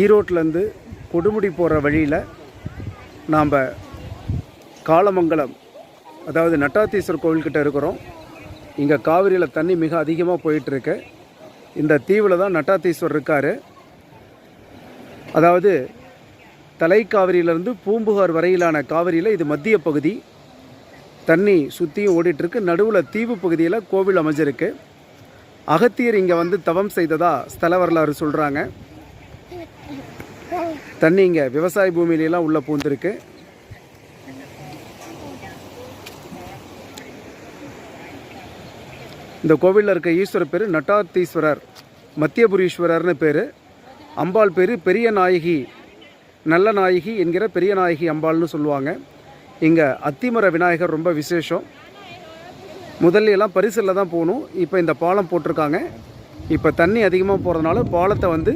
ஈரோட்டிலேருந்து கொடுமுடி போகிற வழியில் நாம் காலமங்கலம், அதாவது நட்டாத்தீஸ்வரர் கோவில்கிட்ட இருக்கிறோம். இங்கே காவிரியில் தண்ணி மிக அதிகமாக போயிட்டுருக்கு. இந்த தீவில் தான் நட்டாத்தீஸ்வரர் இருக்கார். அதாவது தலைக்காவிரியிலேருந்து பூம்புகார் வரையிலான காவிரியில் இது மத்திய பகுதி. தண்ணி சுற்றியும் ஓடிட்டுருக்கு. நடுவில் தீவு பகுதியில் கோவில் அமைஞ்சிருக்கு. அகத்தியர் இங்கே வந்து தவம் செய்ததா ஸ்தல வரலாறு சொல்கிறாங்க. தண்ணி இங்கே விவசாய பூமியிலெல்லாம் உள்ளே பூந்திருக்கு. இந்த கோவிலில் இருக்க ஈஸ்வரர் பேர் நட்டாத்தீஸ்வரர், மத்தியபுரீஸ்வரர்னு பேர். அம்பாள் பேர் பெரிய நாயகி, நல்ல நாயகி என்கிற பெரிய நாயகி அம்பாள்னு சொல்லுவாங்க. இங்கே அத்திமர விநாயகர் ரொம்ப விசேஷம். முதல்ல எல்லாம் பரிசலில் தான் போகணும். இப்போ இந்த பாலம் போட்டிருக்காங்க. இப்போ தண்ணி அதிகமாக போகிறதுனால பாலத்தை வந்து